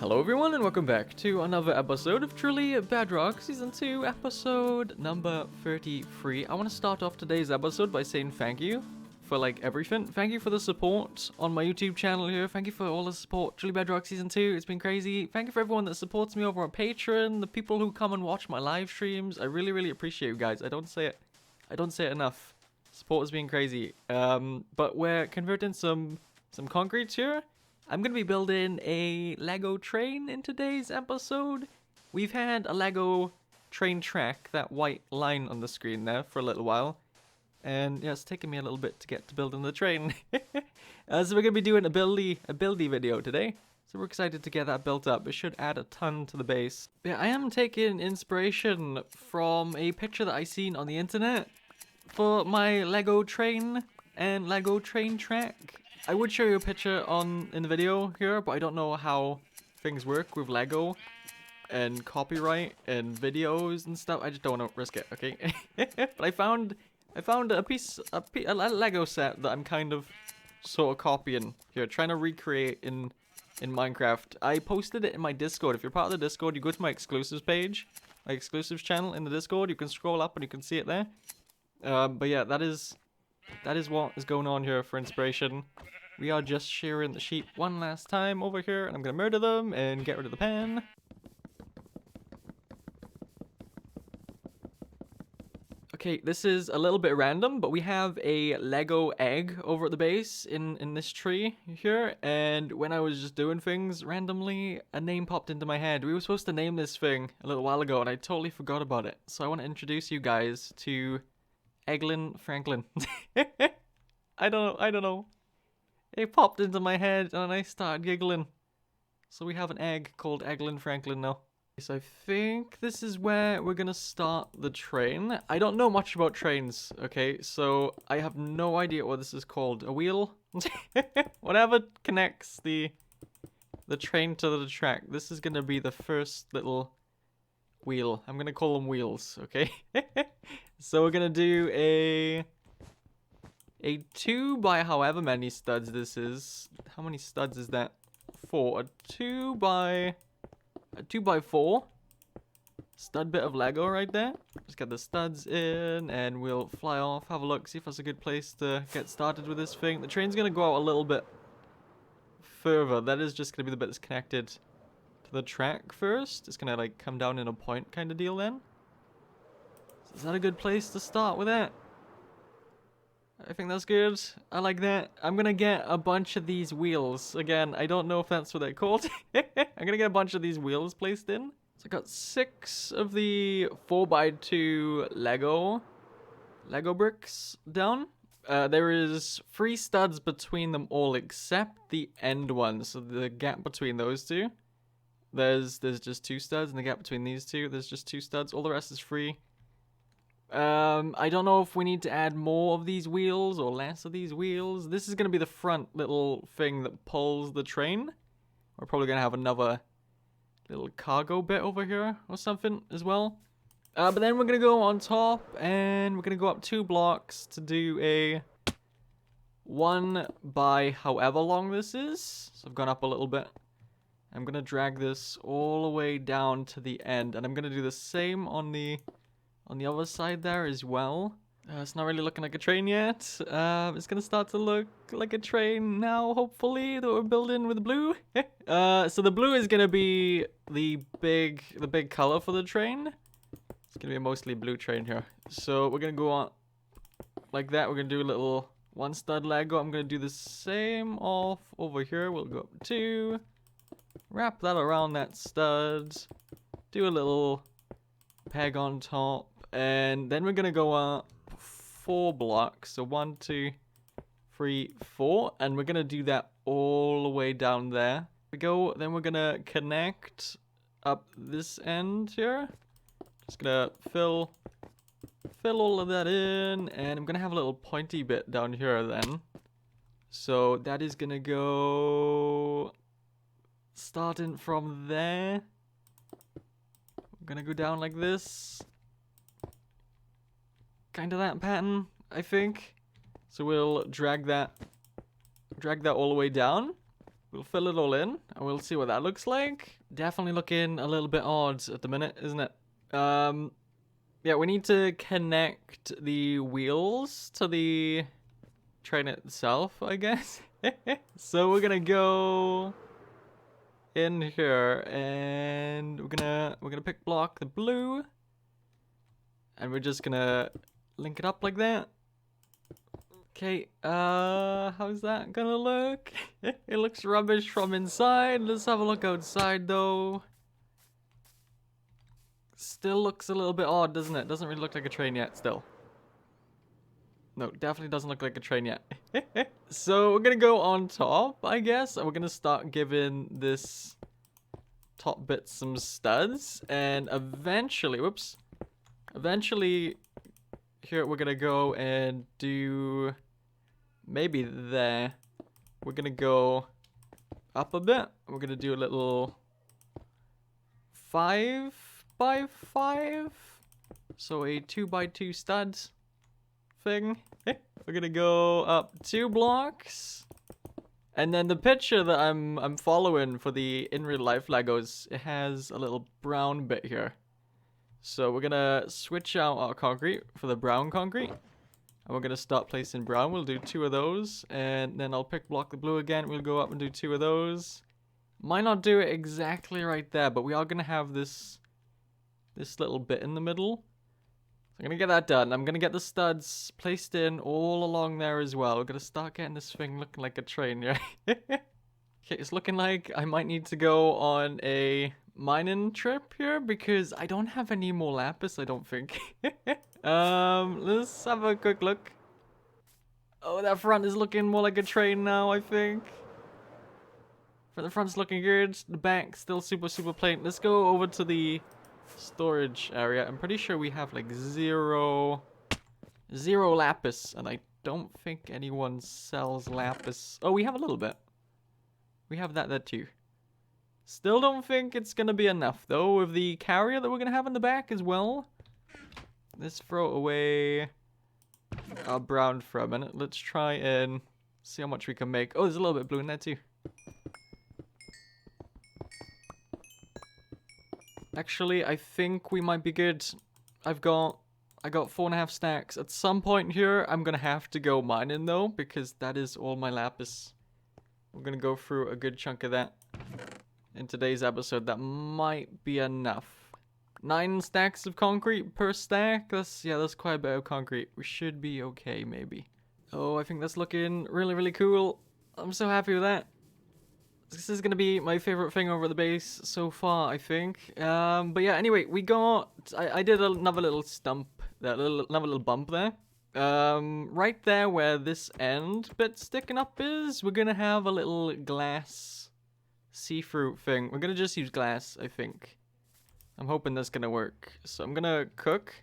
Hello everyone and welcome back to another episode of Truly Bedrock Season 2 episode number 33. I want to start off today's episode by saying thank you for everything. Thank you for the support on my YouTube channel here. Thank you for all the support. Truly Bedrock Season 2, it's been crazy. Thank you for everyone that supports me over on Patreon, the people who come and watch my live streams. I really appreciate you guys. I don't say it enough. Support has been crazy. But we're converting some concrete here. I'm going to be building a Lego train in today's episode. We've had a Lego train track, that white line on the screen there, for a little while. And yeah, it's taken me a little bit to get to building the train. So we're going to be doing a buildy video today. So we're excited to get that built up. It should add a ton to the base. Yeah, I am taking inspiration from a picture that I seen on the internet for my Lego train and Lego train track. I would show you a picture in the video here, but I don't know how things work with Lego and copyright and videos and stuff. I just don't want to risk it, okay? But I found a Lego set that I'm kind of sort of copying here, trying to recreate in Minecraft. I posted it in my Discord. If you're part of the Discord, you go to my exclusives page, my exclusives channel in the Discord. You can scroll up and you can see it there. But yeah, that is what is going on here for inspiration. We are just shearing the sheep one last time over here, and I'm gonna murder them and get rid of the pen. Okay, this is a little bit random, but we have a Lego egg over at the base in this tree here, and when I was just doing things randomly, a name popped into my head. We were supposed to name this thing a little while ago, and I totally forgot about it. So I want to introduce you guys to Eglin Franklin. I don't know. It popped into my head and I started giggling. So we have an egg called Eglin Franklin now. So I think this is where we're gonna start the train. I don't know much about trains, okay? So I have no idea what this is called. A wheel? Whatever connects the train to the track. This is gonna be the first little wheel. I'm gonna call them wheels, okay? So we're gonna do a 2 by however many studs this is. How many studs is that? 4. A 2 by 4 stud bit of Lego right there. Just get the studs in and we'll fly off, have a look, see if that's a good place to get started with this thing. The train's gonna go out a little bit further. That is just gonna be the bit that's connected to the track first. It's gonna come down in a point kind of deal then. So is that a good place to start with that? I think that's good. I like that. I'm gonna get a bunch of these wheels. Again, I don't know if that's what they're called. I'm gonna get a bunch of these wheels placed in. So I got 6 of the 4x2 Lego bricks down. There is 3 studs between them all except the end one. So the gap between those two. There's just 2 studs, and the gap between these two, there's just 2 studs. All the rest is free. I don't know if we need to add more of these wheels or less of these wheels. This is going to be the front little thing that pulls the train. We're probably going to have another little cargo bit over here or something as well. But then we're going to go on top and we're going to go up 2 blocks to do a 1 by however long this is. So I've gone up a little bit. I'm going to drag this all the way down to the end, and I'm going to do the same on the other side there as well. It's not really looking like a train yet. It's gonna start to look like a train now, hopefully, that we're building with blue. So the blue is gonna be the big color for the train. It's gonna be a mostly blue train here. So we're gonna go on like that. We're gonna do a little 1 stud Lego. I'm gonna do the same off over here. We'll go up 2. Wrap that around that stud. Do a little peg on top. And then we're gonna go up 4 blocks. So 1, 2, 3, 4. And we're gonna do that all the way down there. We go, then we're gonna connect up this end here. Just gonna fill all of that in. And I'm gonna have a little pointy bit down here then. So that is gonna go starting from there. I'm gonna go down like this. Kind of that pattern, I think. So we'll drag that all the way down. We'll fill it all in, and we'll see what that looks like. Definitely looking a little bit odd at the minute, isn't it? Yeah, we need to connect the wheels to the train itself, I guess. So we're gonna go in here, and we're gonna pick block the blue, and we're just gonna link it up like that. Okay, how's that gonna look? It looks rubbish from inside. Let's have a look outside though. Still looks a little bit odd, doesn't it? Doesn't really look like a train yet, still. No, definitely doesn't look like a train yet. So we're gonna go on top, I guess, and we're gonna start giving this top bit some studs, and eventually, whoops, eventually here we're gonna go and do maybe there. We're gonna go up a bit. We're gonna do a little 5x5, so a 2x2 stud thing. We're gonna go up 2 blocks, and then the picture that I'm following for the in real life Legos, it has a little brown bit here. So we're gonna switch out our concrete for the brown concrete, and we're gonna start placing brown. We'll do 2 of those, and then I'll pick block the blue again. We'll go up and do 2 of those. Might not do it exactly right there, but we are gonna have this little bit in the middle. So I'm gonna get that done. I'm gonna get the studs placed in all along there as well. We're gonna start getting this thing looking like a train, yeah. Okay, it's looking like I might need to go on a mining trip here because I don't have any more lapis, I don't think. Let's have a quick look. Oh, that front is looking more like a train now, I think. The front's looking good. The back still super plain. Let's go over to the storage area. I'm pretty sure we have like zero lapis, and I don't think anyone sells lapis. Oh, we have a little bit. We have that there too. Still don't think it's gonna be enough though with the carrier that we're gonna have in the back as well. Let's throw away our brown for a minute. Let's try and see how much we can make. Oh, there's a little bit of blue in there too. Actually, I think we might be good. I got 4.5 stacks. At some point here, I'm gonna have to go mining though, because that is all my lapis. We're gonna go through a good chunk of that in today's episode. That might be enough. 9 stacks of concrete per stack. That's quite a bit of concrete. We should be okay, maybe. Oh, I think that's looking really cool. I'm so happy with that. This is gonna be my favorite thing over the base so far, I think. But yeah, anyway, we got... I did another little stump, another little bump there. Right there where this end bit sticking up is, we're gonna have a little glass see-through thing. We're gonna just use glass, I think. I'm hoping that's gonna work. So I'm gonna cook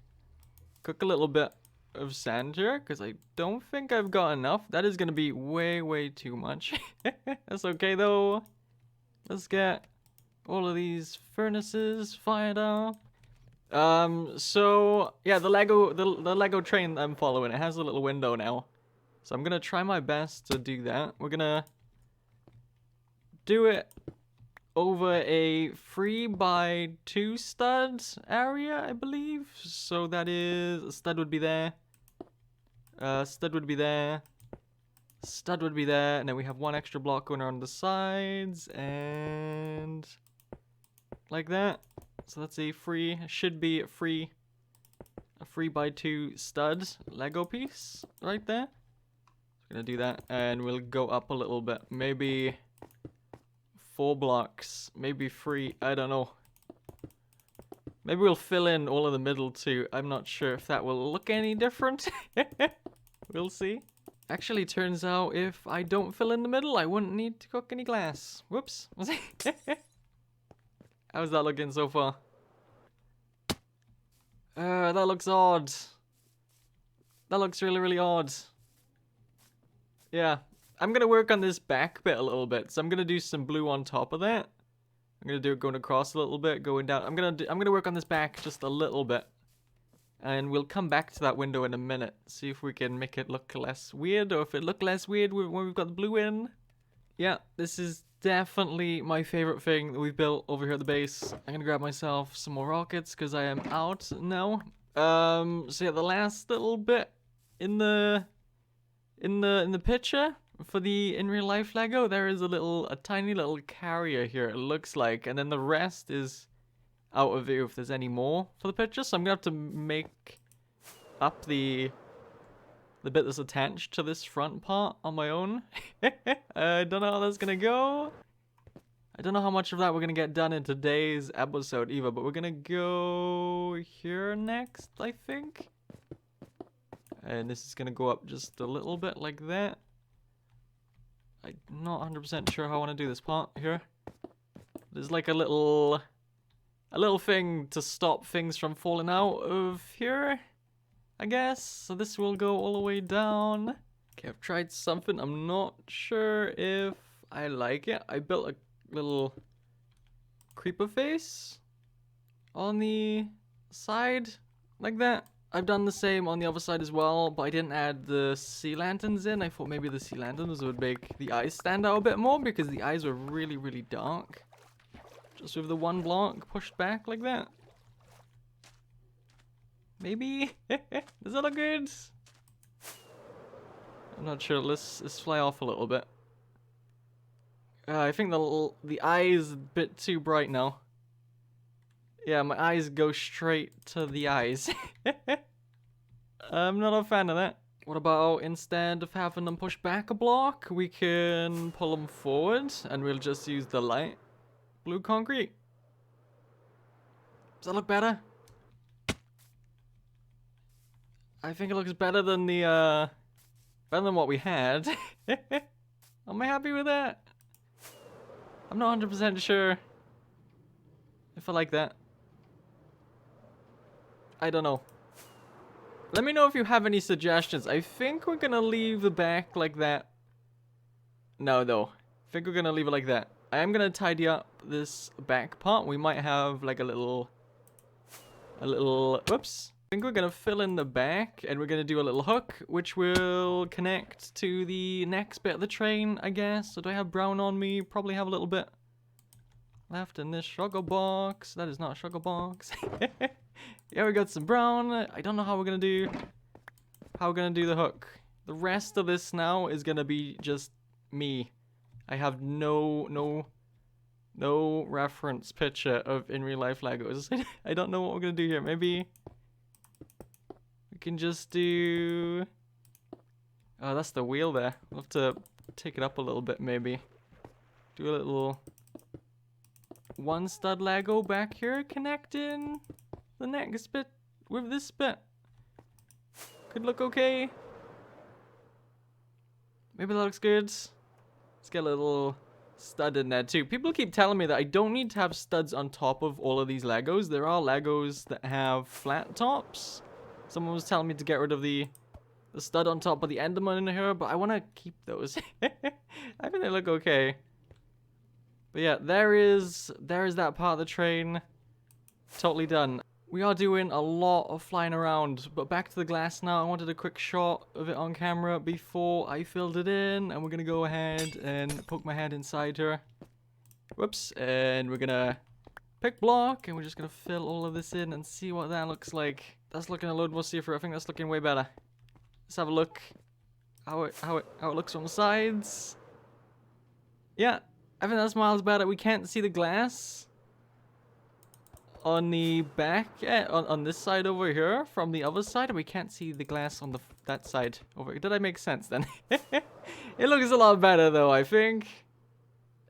a little bit of sand here, because I don't think I've got enough. That is gonna be way too much. That's okay though. Let's get all of these furnaces fired up. So yeah, the Lego train I'm following, it has a little window now, so I'm gonna try my best to do that. We're gonna do it over a 3x2 stud area, I believe. So that is, a stud would be there, stud would be there, stud would be there, and then we have 1 extra block going around the sides, and like that. So that's a should be a 3x2 stud Lego piece right there. We're gonna do that, and we'll go up a little bit, maybe 4 blocks, maybe 3, I don't know. Maybe we'll fill in all of the middle too. I'm not sure if that will look any different. We'll see. Actually, turns out if I don't fill in the middle, I wouldn't need to cook any glass. Whoops. How's that looking so far? That looks odd. That looks really odd. Yeah. I'm gonna work on this back bit a little bit. So I'm gonna do some blue on top of that. I'm gonna do it going across a little bit, going down. I'm gonna work on this back just a little bit. And we'll come back to that window in a minute. See if we can make it look less weird, or if it looked less weird when we've got the blue in. Yeah, this is definitely my favorite thing that we've built over here at the base. I'm gonna grab myself some more rockets because I am out now. So yeah, the last little bit in the picture for the in real life Lego, there is a tiny little carrier here, it looks like, and then the rest is out of view if there's any more for the picture. So I'm gonna have to make up the bit that's attached to this front part on my own. I don't know how that's gonna go. I don't know how much of that we're gonna get done in today's episode either, but we're gonna go here next, I think. And this is gonna go up just a little bit like that. I'm not 100% sure how I want to do this part here. There's like a little thing to stop things from falling out of here, I guess. So this will go all the way down. Okay, I've tried something. I'm not sure if I like it. I built a little creeper face on the side like that. I've done the same on the other side as well, but I didn't add the sea lanterns in. I thought maybe the sea lanterns would make the eyes stand out a bit more because the eyes were really, really dark. Just with the one block pushed back like that. Maybe? Does that look good? I'm not sure. Let's fly off a little bit. I think the eye is a bit too bright now. Yeah, my eyes go straight to the eyes. I'm not a fan of that. What about instead of having them push back a block, we can pull them forward and we'll just use the light blue concrete. Does that look better? I think it looks better than the better than what we had. Am I happy with that? I'm not 100% sure if I like that. I don't know. Let me know if you have any suggestions. I think we're gonna leave the back like that. No, though. I think we're gonna leave it like that. I am gonna tidy up this back part. We might have like a little, whoops. I think we're gonna fill in the back and we're gonna do a little hook, which will connect to the next bit of the train, I guess. So do I have brown on me? Probably have a little bit left in this sugar box. That is not a sugar box. Yeah, we got some brown. I don't know how we're gonna do the hook. The rest of this now is gonna be just me. I have no reference picture of in real life Legos. I don't know what we're gonna do here. Maybe we can just do. Oh, that's the wheel there. We'll have to take it up a little bit, maybe. Do a little one stud Lego back here, connecting the next bit with this bit. Could look okay. Maybe that looks good. Let's get a little stud in there too. People keep telling me that I don't need to have studs on top of all of these Legos. There are Legos that have flat tops. Someone was telling me to get rid of the stud on top of the Enderman in here, but I want to keep those. I think they look okay. But yeah, there is that part of the train. Totally done. We are doing a lot of flying around, but back to the glass now. I wanted a quick shot of it on camera before I filled it in, and we're gonna go ahead and poke my head inside here. Whoops, and we're gonna pick block, and we're just gonna fill all of this in and see what that looks like. That's looking a load more safer. I think that's looking way better. Let's have a look how it looks on the sides. Yeah, I think that's miles better. We can't see the glass on the back, on this side over here from the other side, and we can't see the glass on that side over here. Did I make sense then? It looks a lot better though, I think.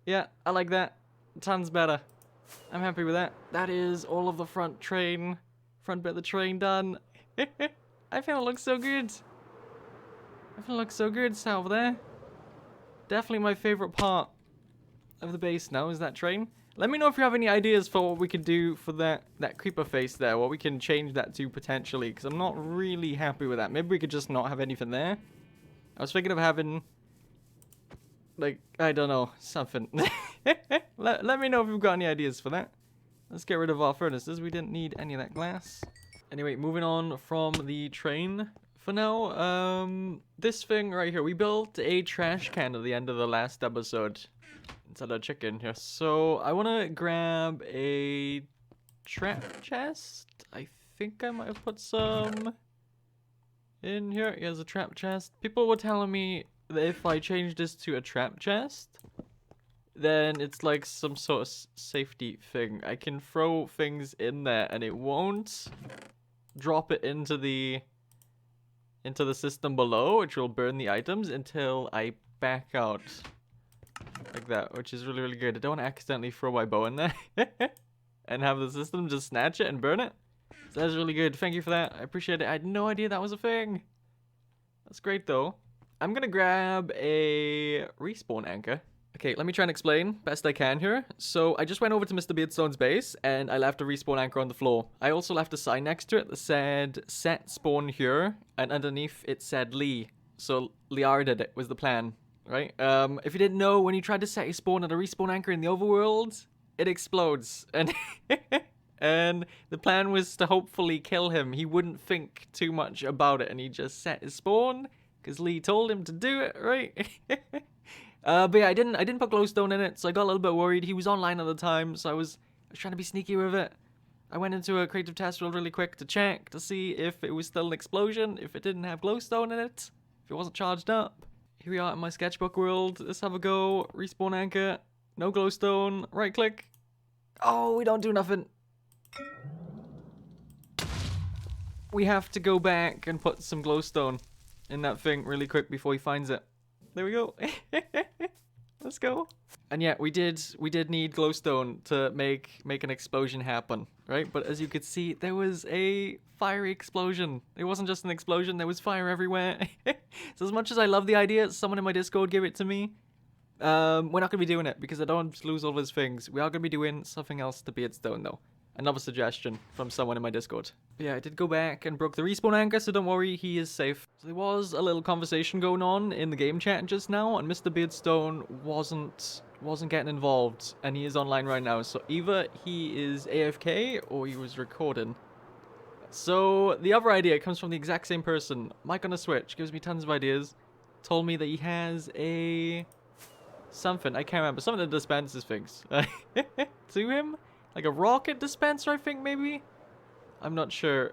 Yeah, I like that. Tons better. I'm happy with that. That is all of the front bit of the train done. I think it looks so good. I think it looks so good, over there. Definitely my favorite part of the base now is that train. Let me know if you have any ideas for what we could do for that creeper face there, what we can change that to potentially, because I'm not really happy with that. Maybe we could just not have anything there. I was thinking of having, like, I don't know, something. Let me know if you've got any ideas for that. Let's get rid of our furnaces. We didn't need any of that glass. Anyway, moving on from the train for now. This thing right here, we built a trash can at the end of the last episode. inside our chicken here. So I want to grab a trap chest. I think I might have put some in here. Here's a trap chest. People were telling me that if I change this to a trap chest, then it's like some sort of safety thing. I can throw things in there and it won't drop it into the system below, which will burn the items until I back out. Like that, which is really, really good. I don't want to accidentally throw my bow in there and have the system just snatch it and burn it. So that's really good. Thank you for that. I appreciate it. I had no idea that was a thing. That's great, though. I'm going to grab a respawn anchor. Okay, let me try and explain best I can here. So I just went over to Mr. Beardstone's base and I left a respawn anchor on the floor. I also left a sign next to it that said set spawn here, and underneath it said Lee. So Liara did it, was the plan. Right? If you didn't know, when you try to set your spawn at a respawn anchor in the overworld, it explodes. And and the plan was to hopefully kill him. He wouldn't think too much about it, and he just set his spawn because Lee told him to do it, right? But yeah, I didn't put glowstone in it, so I got a little bit worried. He was online at the time, so I was trying to be sneaky with it. I went into a creative test real really quick to check to see if it was still an explosion, if it didn't have glowstone in it, if it wasn't charged up. Here we are in my sketchbook world. Let's have a go. Respawn anchor. No glowstone. Right click. Oh, we don't do nothing. We have to go back and put some glowstone in that thing really quick before he finds it. There we go. Let's go. And yeah, we did need glowstone to make an explosion happen, right? But as you could see, there was a fiery explosion. It wasn't just an explosion, there was fire everywhere. So as much as I love the idea, someone in my Discord gave it to me. We're not going to be doing it because I don't want to lose all those things. We are going to be doing something else to Beardstone though. Another suggestion from someone in my Discord. But yeah, I did go back and broke the respawn anchor, so don't worry, he is safe. So there was a little conversation going on in the game chat just now, and Mr. Beardstone wasn't getting involved, and he is online right now. So either he is AFK or he was recording. So the other idea comes from the exact same person. Mike on a Switch gives me tons of ideas. Told me that he has a something, I can't remember, something that dispenses things to him. Like a rocket dispenser, I think, maybe? I'm not sure.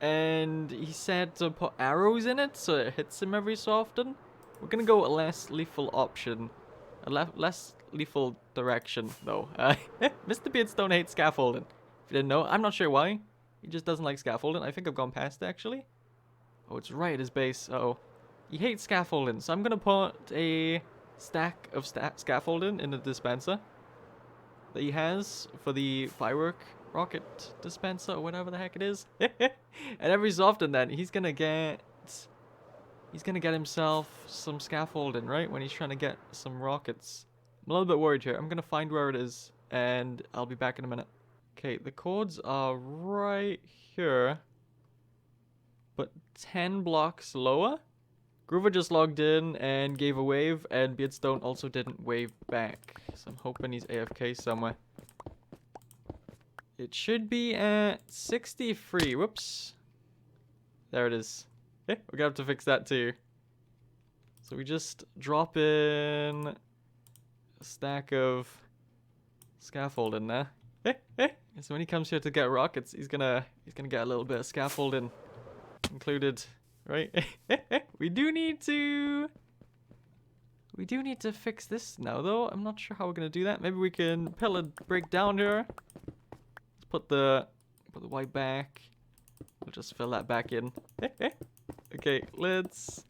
And he said to put arrows in it so it hits him every so often. We're gonna go a less lethal option. A less lethal direction, though. Mr. Beardstone hates scaffolding. If you didn't know, I'm not sure why. He just doesn't like scaffolding. I think I've gone past it, actually. Oh, it's right at his base. Uh-oh. He hates scaffolding, so I'm gonna put a stack of scaffolding in the dispenser that he has for the firework rocket dispenser or whatever the heck it is. And every so often then he's gonna get himself some scaffolding, right? When he's trying to get some rockets. I'm a little bit worried here. I'm gonna find where it is and I'll be back in a minute. Okay, the codes are right here, but 10 blocks lower. Groover just logged in and gave a wave, and Beardstone also didn't wave back. So I'm hoping he's AFK somewhere. It should be at 63. Whoops. There it is. We're gonna have to fix that too. So we just drop in a stack of scaffolding there. So when he comes here to get rockets, he's gonna get a little bit of scaffolding included. Right? We do need to fix this now, though. I'm not sure how we're gonna do that. Maybe we can pillar break down here. Let's put the white back. We'll just fill that back in. Okay, let's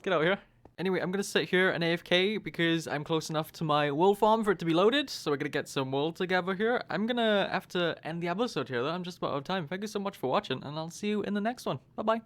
get out here. Anyway, I'm gonna sit here and AFK because I'm close enough to my wool farm for it to be loaded. So we're gonna get some wool together here. I'm gonna have to end the episode here, though. I'm just about out of time. Thank you so much for watching, and I'll see you in the next one. Bye bye.